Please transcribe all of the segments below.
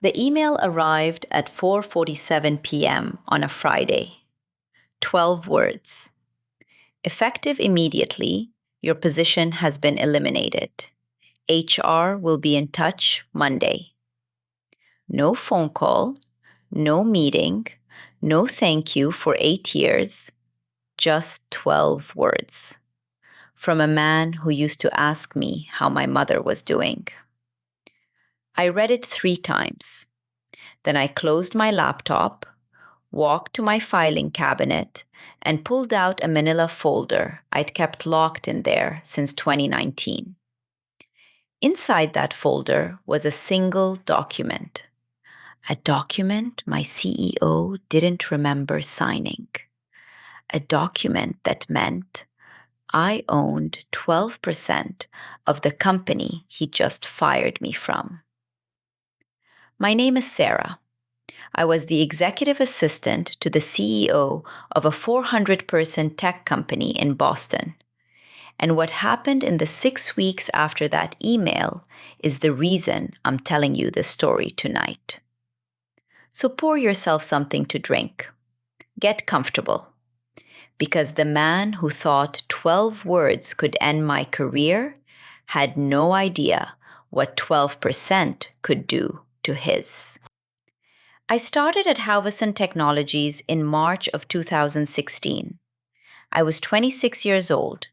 The email arrived at 4:47 p.m. on a Friday. 12 words. Effective immediately, your position has been eliminated. HR will be in touch Monday. No phone call, no meeting, no thank you for 8 years, just 12 words. From a man who used to ask me how my mother was doing. I read it 3 times. Then I closed my laptop, walked to my filing cabinet, and pulled out a manila folder I'd kept locked in there since 2019. Inside that folder was a single document. A document my CEO didn't remember signing. A document that meant I owned 12% of the company he just fired me from. My name is Sarah. I was the executive assistant to the CEO of a 400-person tech company in Boston. And what happened in the 6 weeks after that email is the reason I'm telling you this story tonight. So pour yourself something to drink. Get comfortable. Because the man who thought 12 words could end my career had no idea what 12% could do to his. I started at Halverson Technologies in March of 2016. I was 26 years old.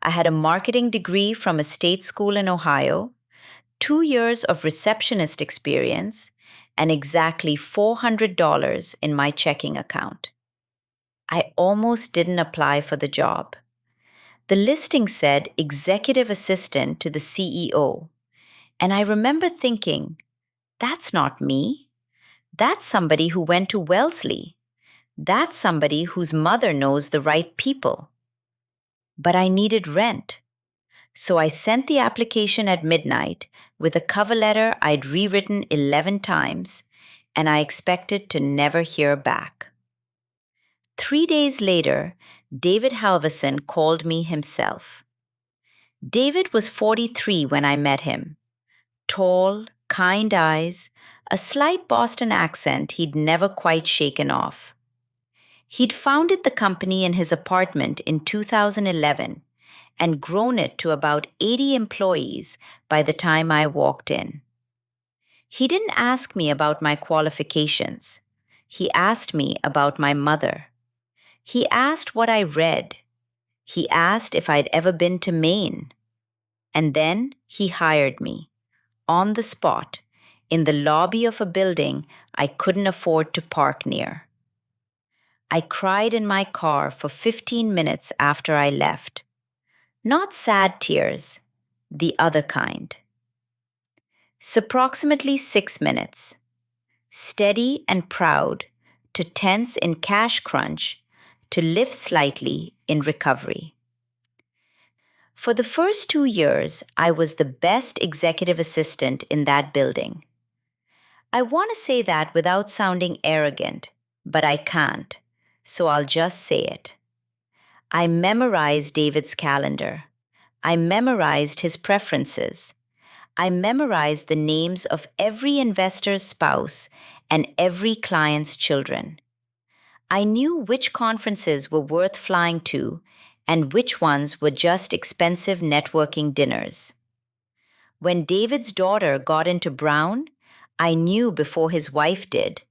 I had a marketing degree from a state school in Ohio, 2 years of receptionist experience, and exactly $400 in my checking account. I almost didn't apply for the job. The listing said executive assistant to the CEO, and I remember thinking, that's not me. That's somebody who went to Wellesley. That's somebody whose mother knows the right people. But I needed rent. So I sent the application at midnight with a cover letter I'd rewritten 11 times, and I expected to never hear back. 3 days later, David Halverson called me himself. David was 43 when I met him. Tall, kind eyes, a slight Boston accent he'd never quite shaken off. He'd founded the company in his apartment in 2011 and grown it to about 80 employees by the time I walked in. He didn't ask me about my qualifications. He asked me about my mother. He asked what I read. He asked if I'd ever been to Maine. And then he hired me, on the spot, in the lobby of a building I couldn't afford to park near. I cried in my car for 15 minutes after I left. Not sad tears, the other kind. Approximately 6 minutes. Steady and proud, to tense in cash crunch, to lift slightly in recovery. For the first 2 years, I was the best executive assistant in that building. I want to say that without sounding arrogant, but I can't, so I'll just say it. I memorized David's calendar. I memorized his preferences. I memorized the names of every investor's spouse and every client's children. I knew which conferences were worth flying to and which ones were just expensive networking dinners. When David's daughter got into Brown, I knew before his wife did,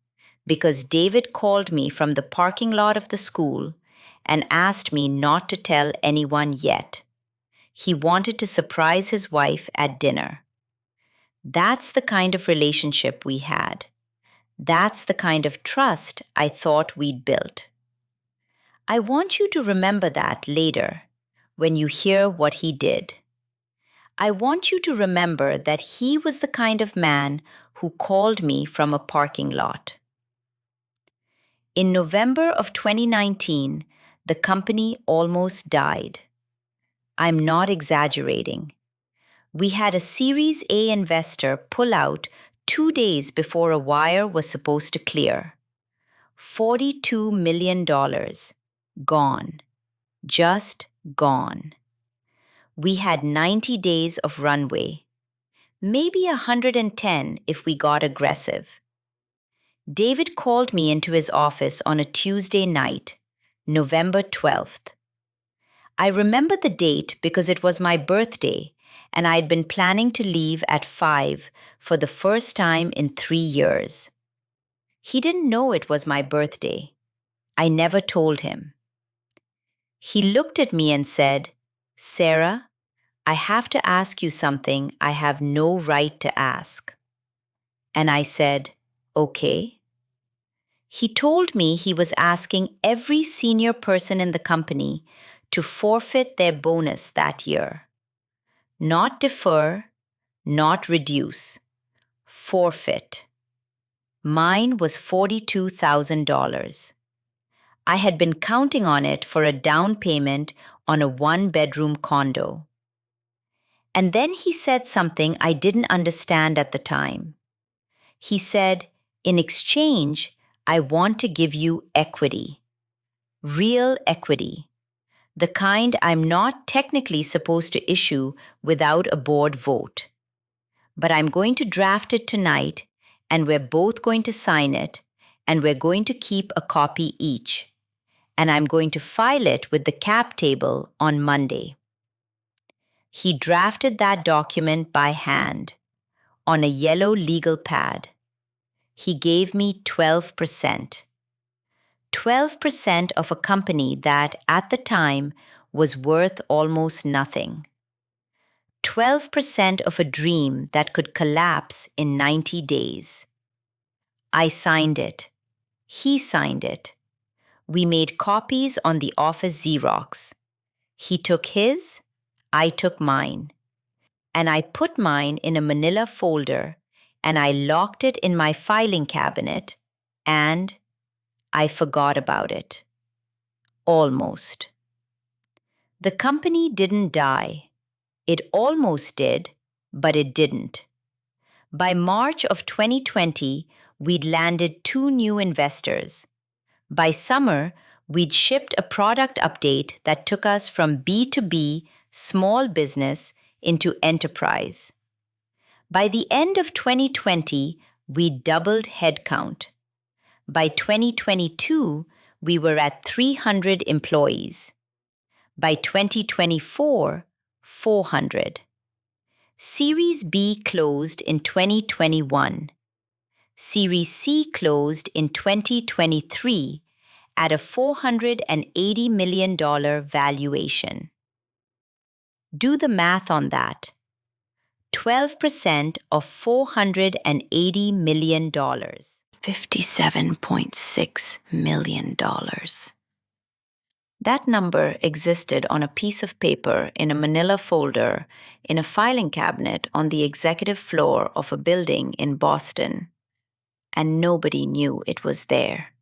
because David called me from the parking lot of the school and asked me not to tell anyone yet. He wanted to surprise his wife at dinner. That's the kind of relationship we had. That's the kind of trust I thought we'd built. I want you to remember that later, when you hear what he did. I want you to remember that he was the kind of man who called me from a parking lot. In November of 2019, the company almost died. I'm not exaggerating. We had a Series A investor pull out 2 days before a wire was supposed to clear. $42 million. Gone. Just gone. We had 90 days of runway. maybe 110 if we got aggressive. David called me into his office on a Tuesday night, November 12th. I remember the date because it was my birthday, and I'd been planning to leave at 5 for the first time in 3 years. He didn't know it was my birthday. I never told him. He looked at me and said, "Sarah, I have to ask you something I have no right to ask." And I said, "Okay." He told me he was asking every senior person in the company to forfeit their bonus that year. Not defer, not reduce. Forfeit. Mine was $42,000. I had been counting on it for a down payment on a one-bedroom condo. And then he said something I didn't understand at the time. He said, "In exchange, I want to give you equity. Real equity. The kind I'm not technically supposed to issue without a board vote. But I'm going to draft it tonight, and we're both going to sign it, and we're going to keep a copy each. And I'm going to file it with the cap table on Monday." He drafted that document by hand, on a yellow legal pad. He gave me 12%. 12% of a company that, at the time, was worth almost nothing. 12% of a dream that could collapse in 90 days. I signed it. He signed it. We made copies on the office Xerox. He took his, I took mine. And I put mine in a manila folder, and I locked it in my filing cabinet, and I forgot about it. Almost. The company didn't die. It almost did, but it didn't. By March of 2020, we'd landed 2 new investors. By summer, we'd shipped a product update that took us from B2B, small business, into enterprise. By the end of 2020, we doubled headcount. By 2022, we were at 300 employees. By 2024, 400. Series B closed in 2021. Series C closed in 2023 at a $480 million valuation. Do the math on that. 12% of $480 million. $57.6 million. That number existed on a piece of paper in a manila folder in a filing cabinet on the executive floor of a building in Boston. And nobody knew it was there.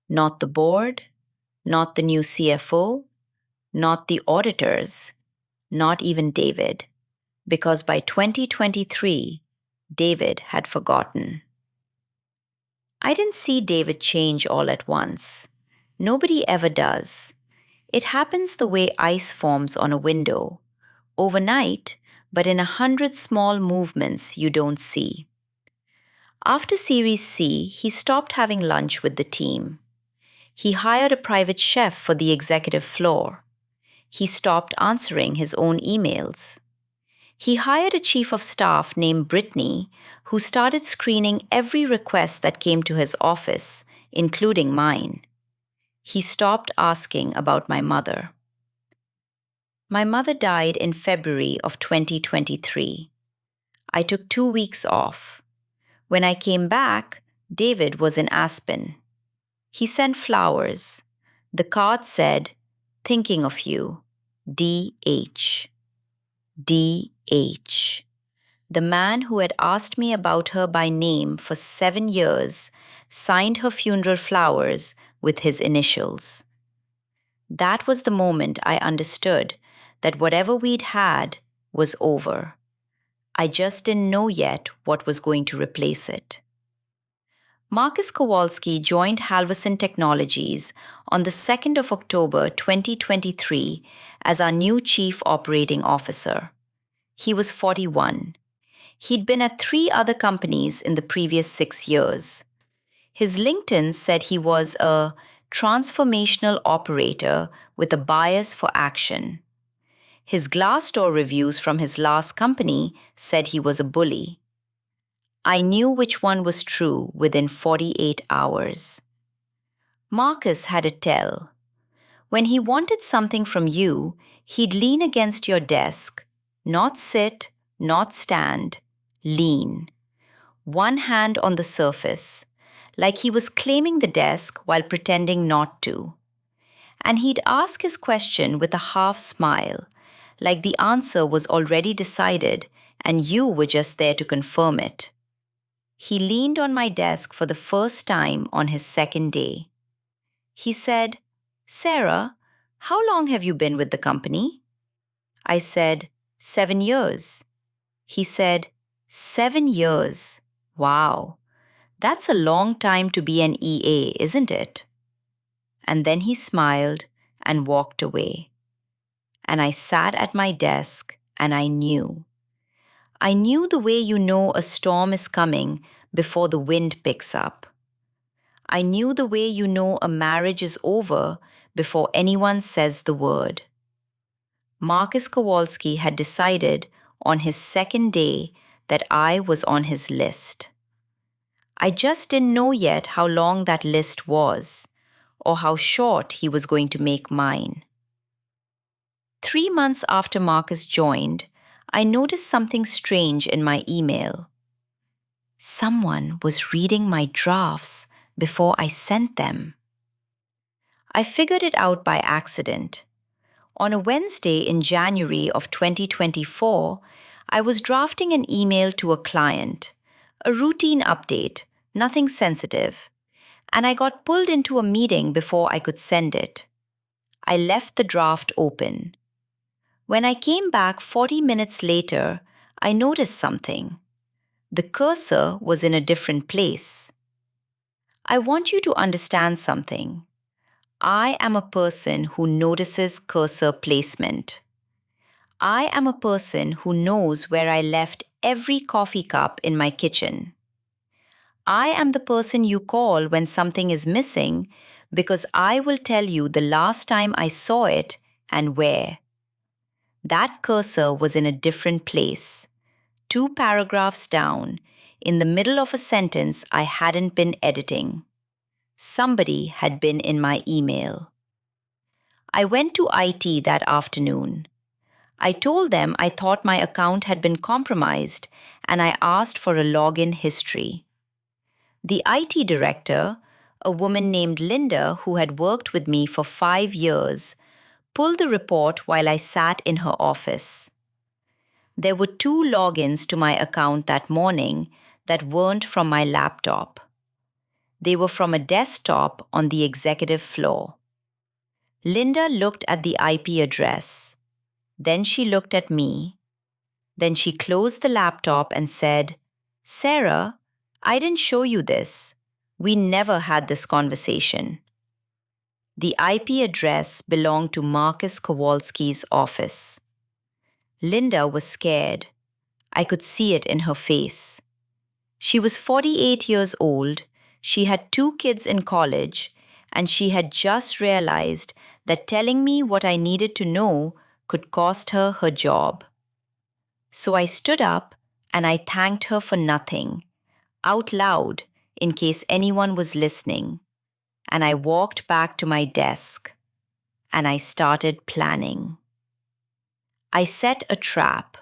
Not the board, not the new CFO, not the auditors, not even David, because by 2023, David had forgotten. I didn't see David change all at once. Nobody ever does. It happens the way ice forms on a window, overnight, but in 100 small movements you don't see. After Series C, he stopped having lunch with the team. He hired a private chef for the executive floor. He stopped answering his own emails. He hired a chief of staff named Brittany, who started screening every request that came to his office, including mine. He stopped asking about my mother. My mother died in February of 2023. I took 2 weeks off. When I came back, David was in Aspen. He sent flowers. The card said, "Thinking of you, D.H." D.H. The man who had asked me about her by name for 7 years signed her funeral flowers with his initials. That was the moment I understood that whatever we'd had was over. I just didn't know yet what was going to replace it. Marcus Kowalski joined Halverson Technologies on the 2nd of October 2023 as our new Chief Operating Officer. He was 41. He'd been at 3 other companies in the previous 6 years. His LinkedIn said he was a transformational operator with a bias for action. His Glassdoor reviews from his last company said he was a bully. I knew which one was true within 48 hours. Marcus had a tell. When he wanted something from you, he'd lean against your desk, not sit, not stand, lean. One hand on the surface, like he was claiming the desk while pretending not to. And he'd ask his question with a half smile, like the answer was already decided and you were just there to confirm it. He leaned on my desk for the first time on his second day. He said, "Sarah, how long have you been with the company?" I said, 7 years. He said, 7 years. Wow, that's a long time to be an EA, isn't it? And then he smiled and walked away. And I sat at my desk and I knew. I knew the way you know a storm is coming before the wind picks up. I knew the way you know a marriage is over before anyone says the word. Marcus Kowalski had decided on his second day that I was on his list. I just didn't know yet how long that list was, or how short he was going to make mine. 3 months after Marcus joined, I noticed something strange in my email. Someone was reading my drafts before I sent them. I figured it out by accident. On a Wednesday in January of 2024, I was drafting an email to a client, a routine update, nothing sensitive, and I got pulled into a meeting before I could send it. I left the draft open. When I came back 40 minutes later, I noticed something. The cursor was in a different place. I want you to understand something. I am a person who notices cursor placement. I am a person who knows where I left every coffee cup in my kitchen. I am the person you call when something is missing because I will tell you the last time I saw it and where. That cursor was in a different place, 2 paragraphs down, in the middle of a sentence I hadn't been editing. Somebody had been in my email. I went to IT that afternoon. I told them I thought my account had been compromised and I asked for a login history. The IT director, a woman named Linda who had worked with me for 5 years, pulled the report while I sat in her office. There were 2 logins to my account that morning that weren't from my laptop. They were from a desktop on the executive floor. Linda looked at the IP address. Then she looked at me. Then she closed the laptop and said, "Sarah, I didn't show you this. We never had this conversation." The IP address belonged to Marcus Kowalski's office. Linda was scared. I could see it in her face. She was 48 years old, she had 2 kids in college, and she had just realized that telling me what I needed to know could cost her her job. So I stood up and I thanked her for nothing, out loud in case anyone was listening, and I walked back to my desk and I started planning. I set a trap,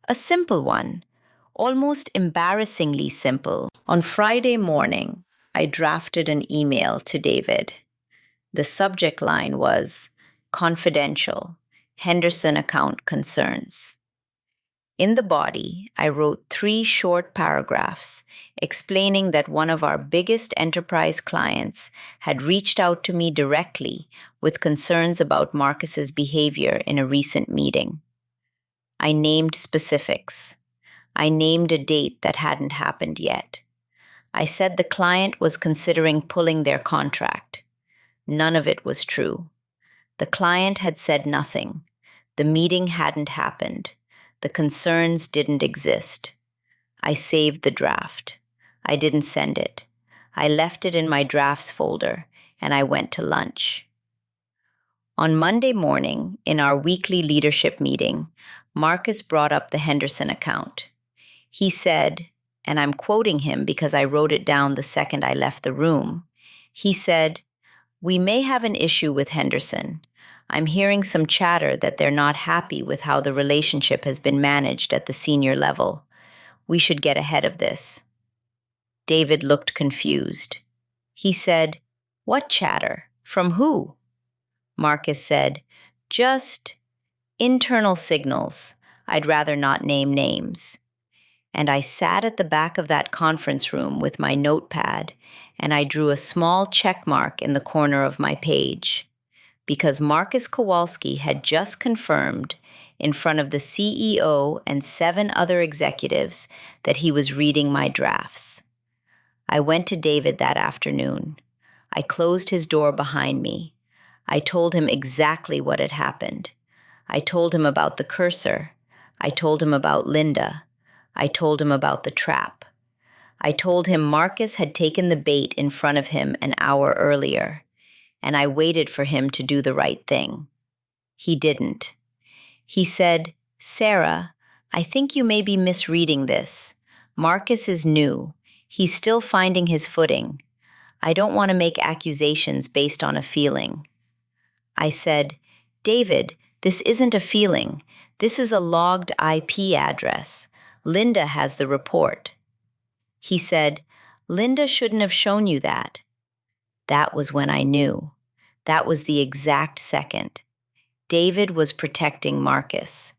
a simple one, almost embarrassingly simple. On Friday morning, I drafted an email to David. The subject line was "Confidential, Henderson account concerns." In the body, I wrote 3 short paragraphs explaining that one of our biggest enterprise clients had reached out to me directly with concerns about Marcus's behavior in a recent meeting. I named specifics. I named a date that hadn't happened yet. I said the client was considering pulling their contract. None of it was true. The client had said nothing. The meeting hadn't happened. The concerns didn't exist. I saved the draft. I didn't send it. I left it in my drafts folder, and I went to lunch. On Monday morning, in our weekly leadership meeting, Marcus brought up the Henderson account. He said, and I'm quoting him because I wrote it down the second I left the room, he said, "We may have an issue with Henderson. I'm hearing some chatter that they're not happy with how the relationship has been managed at the senior level. We should get ahead of this." David looked confused. He said, "What chatter? From who?" Marcus said, "Just internal signals. I'd rather not name names." And I sat at the back of that conference room with my notepad, and I drew a small check mark in the corner of my page, because Marcus Kowalski had just confirmed in front of the CEO and 7 other executives that he was reading my drafts. I went to David that afternoon. I closed his door behind me. I told him exactly what had happened. I told him about the cursor. I told him about Linda. I told him about the trap. I told him Marcus had taken the bait in front of him an hour earlier, and I waited for him to do the right thing. He didn't. He said, "Sarah, I think you may be misreading this. Marcus is new. He's still finding his footing. I don't want to make accusations based on a feeling." I said, "David, this isn't a feeling. This is a logged IP address. Linda has the report." He said, "Linda shouldn't have shown you that." That was when I knew. That was the exact second. David was protecting Marcus.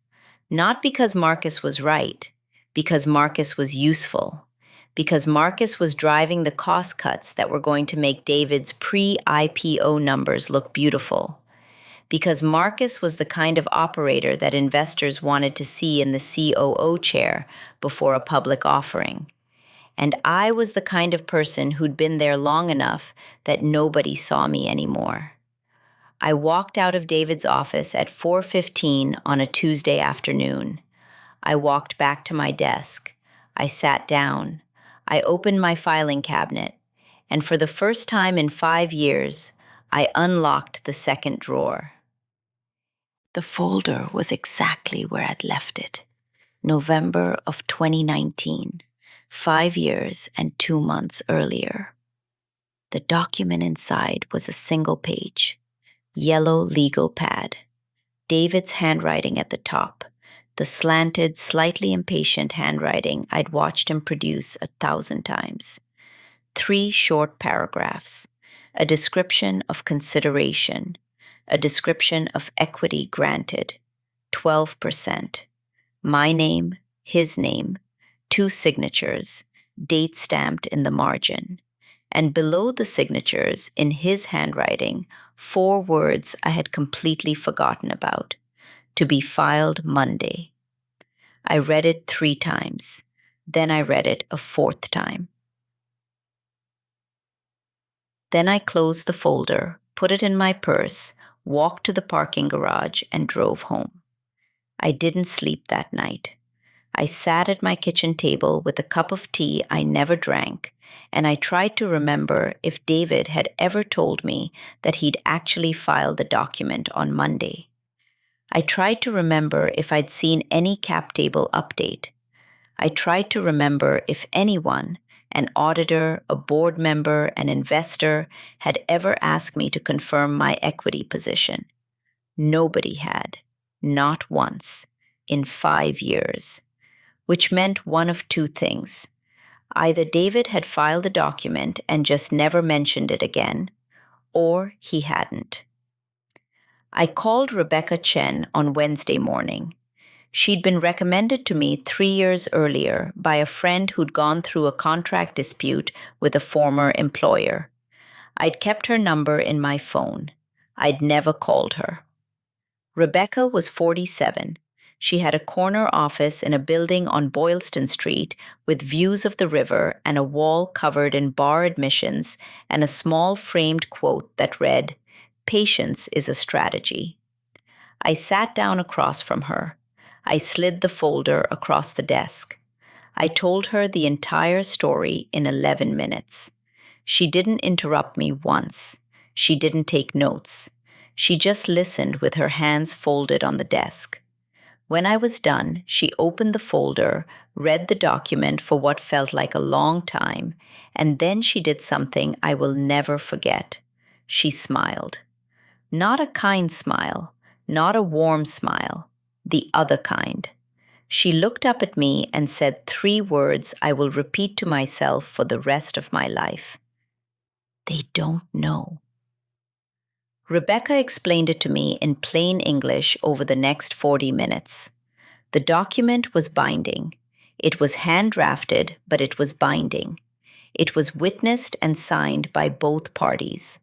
Not because Marcus was right, because Marcus was useful, because Marcus was driving the cost cuts that were going to make David's pre-IPO numbers look beautiful, because Marcus was the kind of operator that investors wanted to see in the COO chair before a public offering. And I was the kind of person who'd been there long enough that nobody saw me anymore. I walked out of David's office at 4:15 on a Tuesday afternoon. I walked back to my desk. I sat down. I opened my filing cabinet, and for the first time in 5 years, I unlocked the second drawer. The folder was exactly where I'd left it. November of 2019, 5 years and 2 months earlier. The document inside was a single page, yellow legal pad, David's handwriting at the top, the slanted, slightly impatient handwriting I'd watched him produce 1,000 times. 3 short paragraphs, a description of consideration, a description of equity granted, 12%, my name, his name, 2 signatures, date stamped in the margin, and below the signatures, in his handwriting, 4 words I had completely forgotten about: to be filed Monday. I read it 3 times. Then I read it a 4th time. Then I closed the folder, put it in my purse, walked to the parking garage, and drove home. I didn't sleep that night. I sat at my kitchen table with a cup of tea I never drank, and I tried to remember if David had ever told me that he'd actually filed the document on Monday. I tried to remember if I'd seen any cap table update. I tried to remember if anyone, an auditor, a board member, an investor, had ever asked me to confirm my equity position. Nobody had, not once, in 5 years, which meant one of 2 things. Either David had filed the document and just never mentioned it again, or he hadn't. I called Rebecca Chen on Wednesday morning. She'd been recommended to me 3 years earlier by a friend who'd gone through a contract dispute with a former employer. I'd kept her number in my phone. I'd never called her. Rebecca was 47. She had a corner office in a building on Boylston Street with views of the river and a wall covered in bar admissions and a small framed quote that read, "Patience is a strategy." I sat down across from her. I slid the folder across the desk. I told her the entire story in 11 minutes. She didn't interrupt me once. She didn't take notes. She just listened with her hands folded on the desk. When I was done, she opened the folder, read the document for what felt like a long time, and then she did something I will never forget. She smiled. Not a kind smile, not a warm smile, the other kind. She looked up at me and said 3 words I will repeat to myself for the rest of my life. They don't know. Rebecca explained it to me in plain English over the next 40 minutes. The document was binding. It was hand-drafted, but it was binding. It was witnessed and signed by both parties.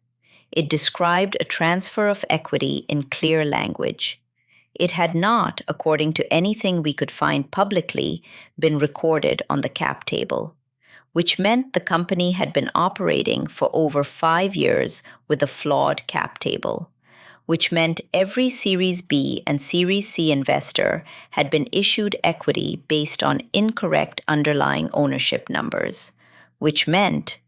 It described a transfer of equity in clear language. It had not, according to anything we could find publicly, been recorded on the cap table, which meant the company had been operating for over 5 years with a flawed cap table, which meant every Series B and Series C investor had been issued equity based on incorrect underlying ownership numbers, which meant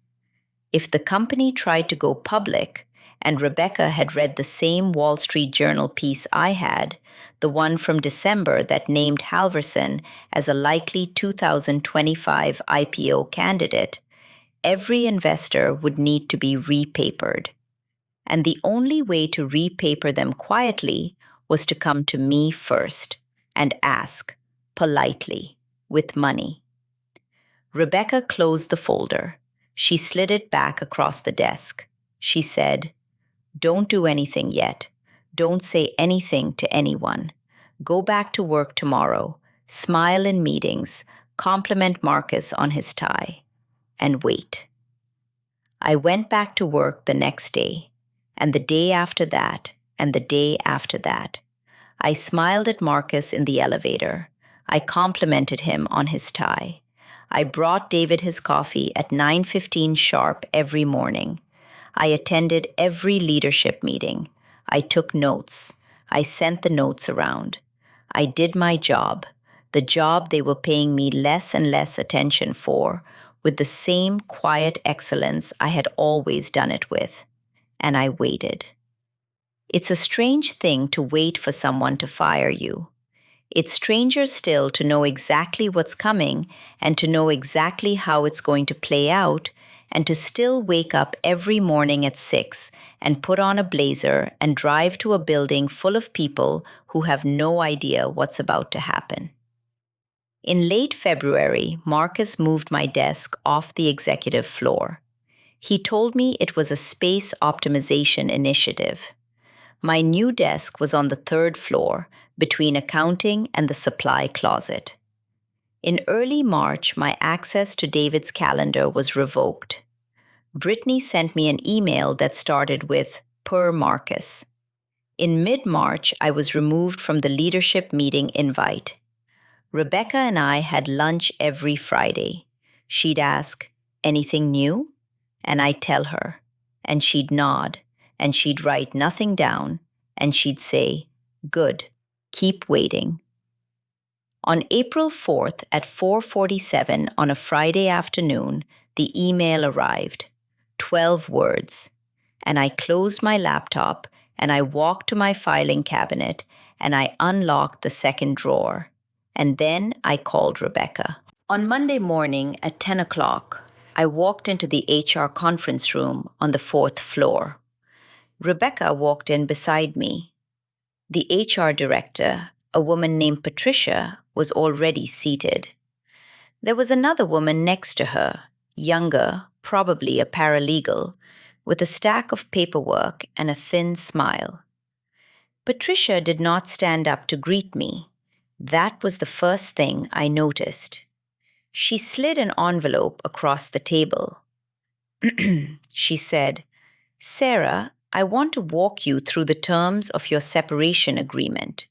if the company tried to go public, and Rebecca had read the same Wall Street Journal piece I had, the one from December that named Halverson as a likely 2025 IPO candidate, every investor would need to be repapered. And the only way to repaper them quietly was to come to me first and ask, politely, with money. Rebecca closed the folder. She slid it back across the desk. She said, "Don't do anything yet. Don't say anything to anyone. Go back to work tomorrow. Smile in meetings. Compliment Marcus on his tie. And wait." I went back to work the next day, and the day after that, and the day after that. I smiled at Marcus in the elevator. I complimented him on his tie. I brought David his coffee at 9:15 sharp every morning. I attended every leadership meeting. I took notes. I sent the notes around. I did my job, the job they were paying me less and less attention for, with the same quiet excellence I had always done it with. And I waited. It's a strange thing to wait for someone to fire you. It's stranger still to know exactly what's coming and to know exactly how it's going to play out, and to still wake up every morning at 6 and put on a blazer and drive to a building full of people who have no idea what's about to happen. In late February, Marcus moved my desk off the executive floor. He told me it was a space optimization initiative. My new desk was on the 3rd floor, between accounting and the supply closet. In early March, my access to David's calendar was revoked. Brittany sent me an email that started with, "Per Marcus." In mid-March, I was removed from the leadership meeting invite. Rebecca and I had lunch every Friday. She'd ask, "Anything new?" And I'd tell her. And she'd nod, and she'd write nothing down, and she'd say, "Good, keep waiting." On April 4th at 4:47 on a Friday afternoon, the email arrived. 12 words. And I closed my laptop, and I walked to my filing cabinet, and I unlocked the second drawer. And then I called Rebecca. On Monday morning at 10 o'clock, I walked into the HR conference room on the 4th floor. Rebecca walked in beside me. The HR director, a woman named Patricia, was already seated. There was another woman next to her, younger, probably a paralegal, with a stack of paperwork and a thin smile. Patricia did not stand up to greet me. That was the first thing I noticed. She slid an envelope across the table. She said, "Sarah, I want to walk you through the terms of your separation agreement.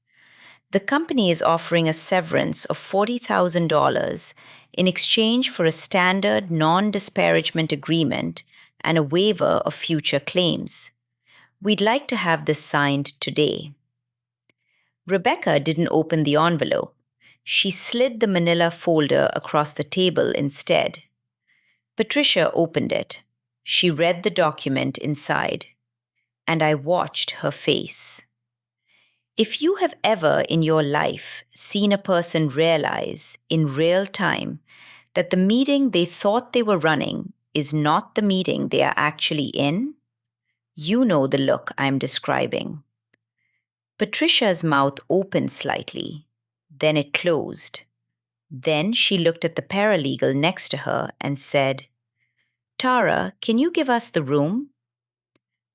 The company is offering a severance of $40,000 in exchange for a standard non-disparagement agreement and a waiver of future claims. We'd like to have this signed today." Rebecca didn't open the envelope. She slid the manila folder across the table instead. Patricia opened it. She read the document inside, and I watched her face. If you have ever in your life seen a person realize in real time that the meeting they thought they were running is not the meeting they are actually in, you know the look I'm describing. Patricia's mouth opened slightly, then it closed. Then she looked at the paralegal next to her and said, "Tara, can you give us the room?"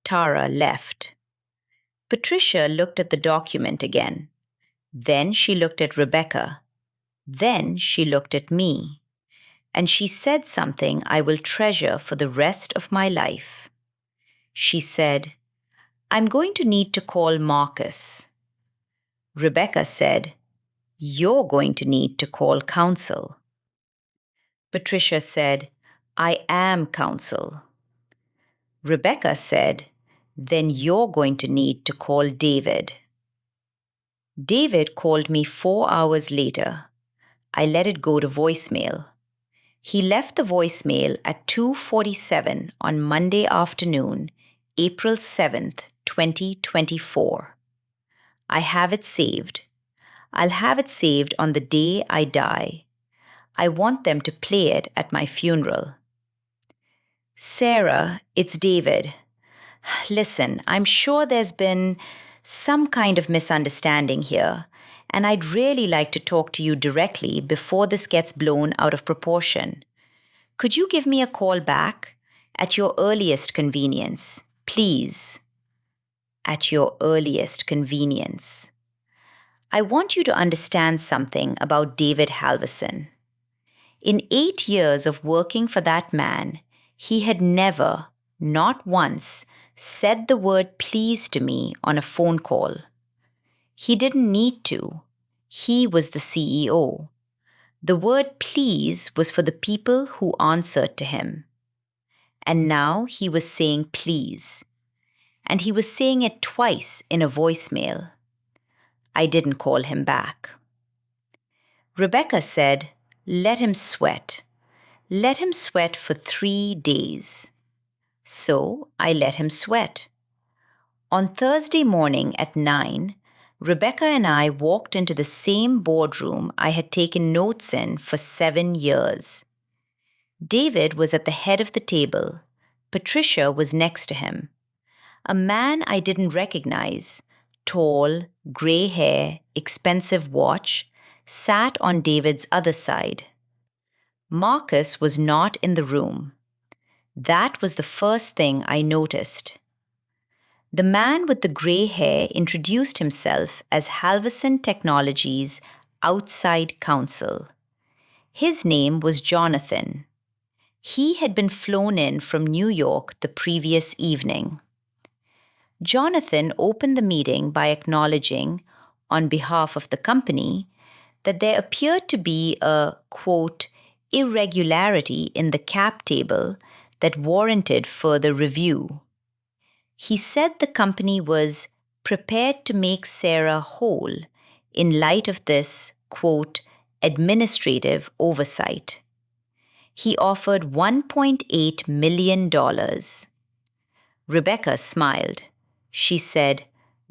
Tara left. Patricia looked at the document again. Then she looked at Rebecca. Then she looked at me. And she said something I will treasure for the rest of my life. She said, "I'm going to need to call Marcus." Rebecca said, "You're going to need to call counsel." Patricia said, "I am counsel." Rebecca said, "Then you're going to need to call David." David called me 4 hours later. I let it go to voicemail. He left the voicemail at 2:47 on Monday afternoon, April 7th, 2024. I have it saved. I'll have it saved on the day I die. I want them to play it at my funeral. "Sarah, it's David. Listen, I'm sure there's been some kind of misunderstanding here, and I'd really like to talk to you directly before this gets blown out of proportion. Could you give me a call back at your earliest convenience, please?" At your earliest convenience. I want you to understand something about David Halverson. In 8 years of working for that man, he had never, not once, said the word please to me on a phone call. He didn't need to. He was the CEO. The word please was for the people who answered to him. And now he was saying please. And he was saying it twice in a voicemail. I didn't call him back. Rebecca said, "Let him sweat. Let him sweat for 3 days." So I let him sweat. On Thursday morning at 9, Rebecca and I walked into the same boardroom I had taken notes in for 7 years. David was at the head of the table. Patricia was next to him. A man I didn't recognize, tall, gray hair, expensive watch, sat on David's other side. Marcus was not in the room. That was the first thing I noticed. The man with the gray hair introduced himself as Halverson Technologies' outside counsel. His name was Jonathan. He had been flown in from New York the previous evening. Jonathan opened the meeting by acknowledging, on behalf of the company, that there appeared to be a, quote, irregularity in the cap table that warranted further review. He said the company was prepared to make Sarah whole in light of this, quote, administrative oversight. He offered $1.8 million. Rebecca smiled. She said,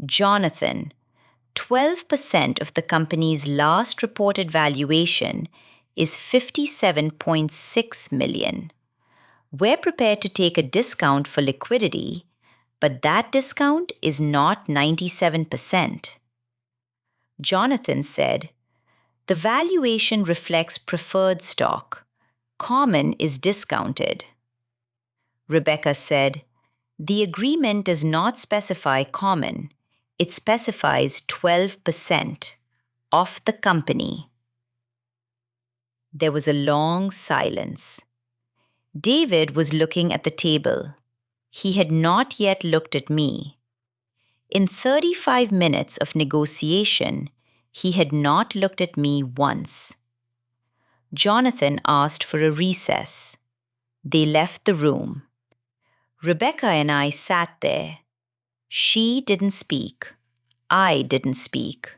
"Jonathan, 12% of the company's last reported valuation is $57.6 million. We're prepared to take a discount for liquidity, but that discount is not 97%. Jonathan said, "The valuation reflects preferred stock. Common is discounted." Rebecca said, "The agreement does not specify common. It specifies 12% of the company." There was a long silence. David was looking at the table. He had not yet looked at me. In 35 minutes of negotiation, he had not looked at me once. Jonathan asked for a recess. They left the room. Rebecca and I sat there. She didn't speak. I didn't speak.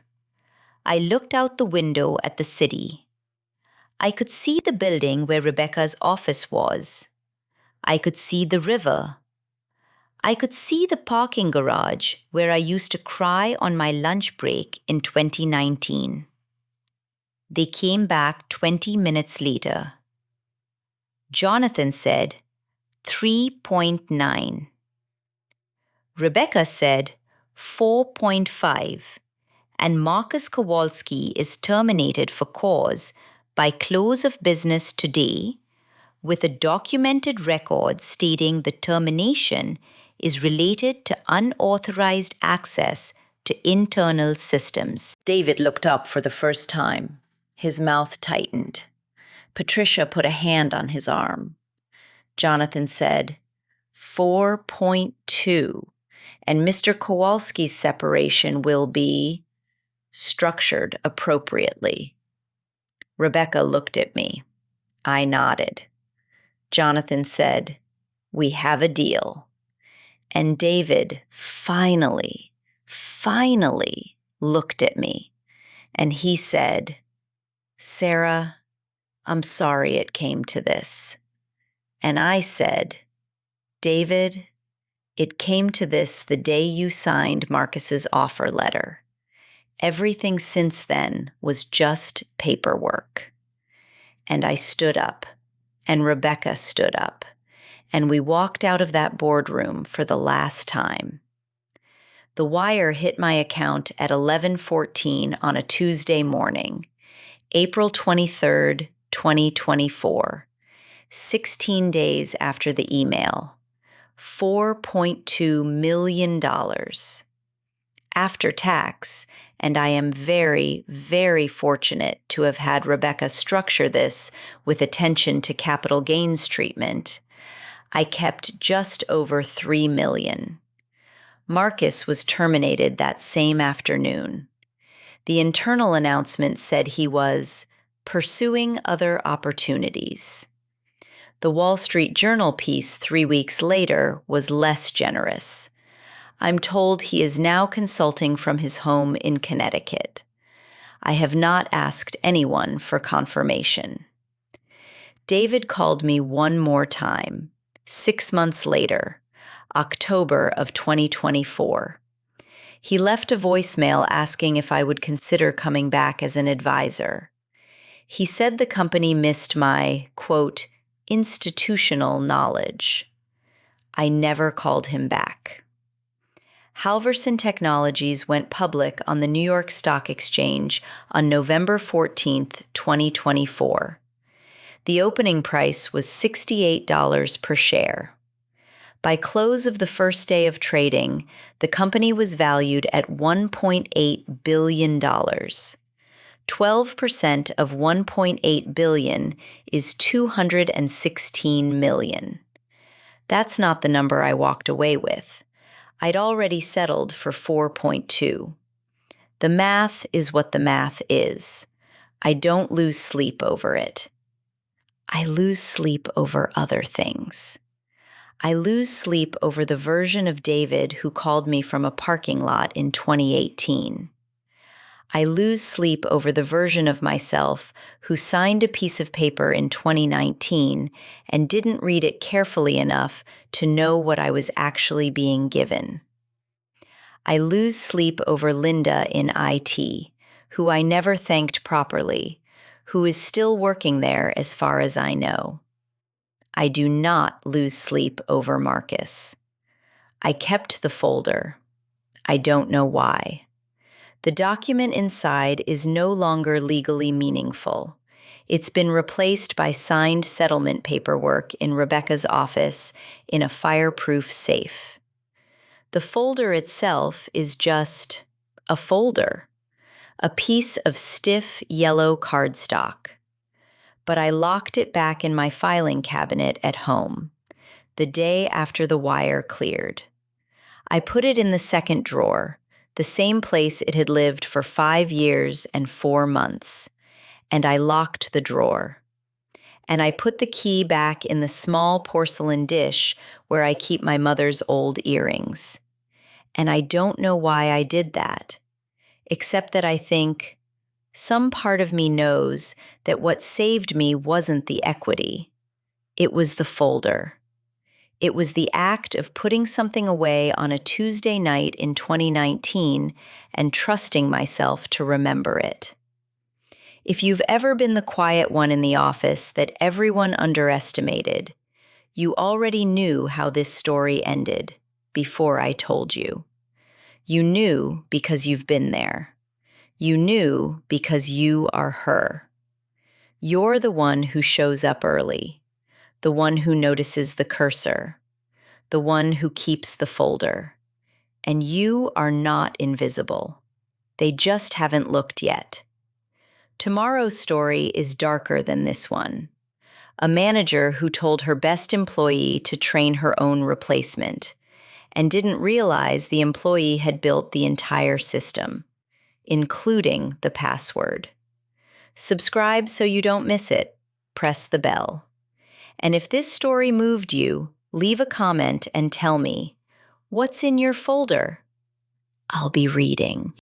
I looked out the window at the city. I could see the building where Rebecca's office was. I could see the river. I could see the parking garage where I used to cry on my lunch break in 2019. They came back 20 minutes later. Jonathan said 3.9. Rebecca said 4.5. And Marcus Kowalski is terminated for cause by close of business today, with a documented record stating the termination is related to unauthorized access to internal systems. David looked up for the first time. His mouth tightened. Patricia put a hand on his arm. Jonathan said, 4.2, and Mr. Kowalski's separation will be structured appropriately. Rebecca looked at me. I nodded. Jonathan said, we have a deal. And David finally looked at me, and he said, Sarah, I'm sorry it came to this. And I said, David, it came to this the day you signed Marcus's offer letter. Everything since then was just paperwork. And I stood up, and Rebecca stood up, and we walked out of that boardroom for the last time. The wire hit my account at 11:14 on a Tuesday morning, April 23rd, 2024, 16 days after the email. $4.2 million. After tax, and I am very, very fortunate to have had Rebecca structure this with attention to capital gains treatment, I kept just over $3 million. Marcus was terminated that same afternoon. The internal announcement said he was pursuing other opportunities. The Wall Street Journal piece 3 weeks later was less generous. I'm told he is now consulting from his home in Connecticut. I have not asked anyone for confirmation. David called me one more time, 6 months later, October of 2024. He left a voicemail asking if I would consider coming back as an advisor. He said the company missed my, quote, institutional knowledge. I never called him back. Halverson Technologies went public on the New York Stock Exchange on November 14th, 2024. The opening price was $68 per share. By close of the first day of trading, the company was valued at $1.8 billion. 12% of $1.8 billion is $216 million. That's not the number I walked away with. I'd already settled for 4.2. The math is what the math is. I don't lose sleep over it. I lose sleep over other things. I lose sleep over the version of David who called me from a parking lot in 2018. I lose sleep over the version of myself who signed a piece of paper in 2019 and didn't read it carefully enough to know what I was actually being given. I lose sleep over Linda in IT, who I never thanked properly, who is still working there as far as I know. I do not lose sleep over Marcus. I kept the folder. I don't know why. The document inside is no longer legally meaningful. It's been replaced by signed settlement paperwork in Rebecca's office in a fireproof safe. The folder itself is just a folder, a piece of stiff yellow cardstock. But I locked it back in my filing cabinet at home, the day after the wire cleared. I put it in the second drawer, the same place it had lived for 5 years and 4 months, and I locked the drawer. And I put the key back in the small porcelain dish where I keep my mother's old earrings. And I don't know why I did that, except that I think, Some part of me knows that what saved me wasn't the equity. It was the folder. It was the act of putting something away on a Tuesday night in 2019 and trusting myself to remember it. If you've ever been the quiet one in the office that everyone underestimated, you already knew how this story ended before I told you. You knew because you've been there. You knew because you are her. You're the one who shows up early, the one who notices the cursor, the one who keeps the folder. And you are not invisible. They just haven't looked yet. Tomorrow's story is darker than this one. A manager who told her best employee to train her own replacement and didn't realize the employee had built the entire system, including the password. Subscribe so you don't miss it. Press the bell. And if this story moved you, leave a comment and tell me, what's in your folder? I'll be reading.